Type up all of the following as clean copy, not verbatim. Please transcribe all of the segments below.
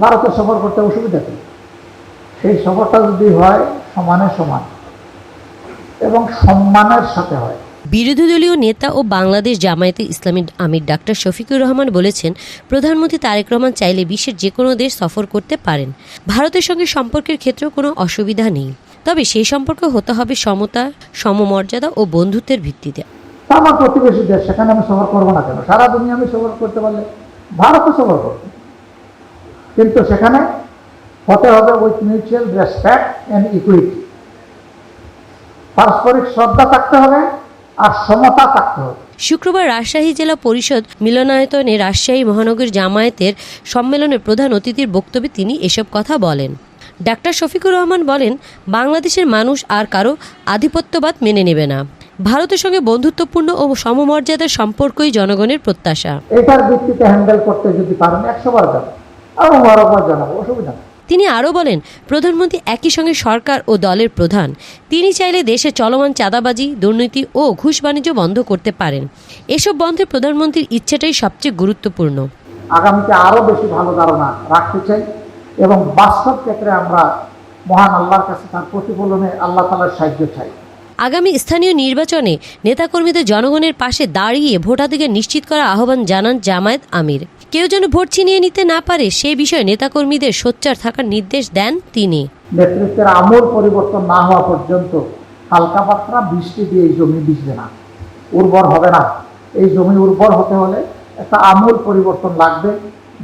ভারতে সফর করতে অসুবিধা নেই। সেই সফরটা যদি হয় সমানে সমান এবং সম্মানের সাথে হয়। বিরোধী দলীয় নেতা ও বাংলাদেশ জামায়াতে ইসলামী আমির ডাক্তার শফিকুর রহমান বলেছেন, প্রধানমন্ত্রী তারেক রহমান চাইলে বিশ্বের যে কোনো দেশ সফর করতে পারেন। ভারতের সঙ্গে সম্পর্কের ক্ষেত্রেও কোনো অসুবিধা নেই, তবে সেই সম্পর্ক হতে হবে সমতা, সমমর্যাদা ও বন্ধুত্বের ভিত্তিতে। আমার প্রতিবেশী দেশ, সেখানে আমি সফর করবো না কেন? সারা দুনিয়া আমি সফর করতে পারলে ভারতও সফর করবো, কিন্তু সেখানে হতে হবে with mutual respect and equity. পারস্পরিক শ্রদ্ধা থাকতে হবে আর সমতা থাকতে হবে। শুক্রবার রাজশাহী জেলা পরিষদ মিলনায়তনে রাজশাহী মহানগর জামায়াতের সম্মেলনের প্রধান অতিথির বক্তব্যে তিনি এসব কথা বলেন। ডাক্তার শফিকুর রহমান বলেন, বাংলাদেশের মানুষ আর কারো আধিপত্যবাদ মেনে নেবে না। ভারতের সঙ্গে বন্ধুত্বপূর্ণ ও সমমর্যাদার সম্পর্কই জনগণের প্রত্যাশা। এটার ভিত্তিতে হ্যান্ডেল করতে যদি পারেন 100 বার যাবো, আরো বারবার জানাবো, অসুবিধা নেই। তিনি আরও বলেন, প্রধানমন্ত্রী একই সঙ্গে সরকার ও দলের প্রধান। তিনি চাইলে দেশে চলমান চাঁদাবাজি, দুর্নীতি ও ঘুষ বাণিজ্য বন্ধ করতে পারেন। এসব বন্ধে প্রধানমন্ত্রীর ইচ্ছাটাই সবচেয়ে গুরুত্বপূর্ণ। আগামীতে আরো বেশি ভালো ধারণা রাখতে চাই এবং বাস্তব ক্ষেত্রে আমরা মহান আল্লাহর কাছে তার প্রতিফলনে আল্লাহ তাআলার সাহায্য চাই। আগামী স্থানীয় নির্বাচনে নেতাকর্মীদের জনগণের পাশে দাঁড়িয়ে ভোটাধিকার নিশ্চিত করার আহ্বান জানান জামায়াত আমির। কেউ যেন ভোট ছিনিয়ে নিতে না পারে সে বিষয়ে নেতাকর্মীদের সোচ্চার থাকার নির্দেশ দেন তিনি। নেতৃত্বের আমূল পরিবর্তন না হওয়া পর্যন্ত হালকা পাতলা বৃষ্টি দিয়ে এই জমি ভিজবে না, উর্বর হবে না। এই জমি উর্বর হতে হলে একটা আমূল পরিবর্তন লাগবে।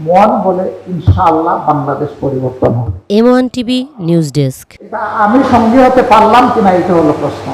মন বলে ইনশাআল্লাহ বাংলাদেশ পরিবর্তন হবে। M1 TV news desk. এটা আমি সঙ্গী হতে পারলাম কিনা, এটা হলো প্রশ্ন।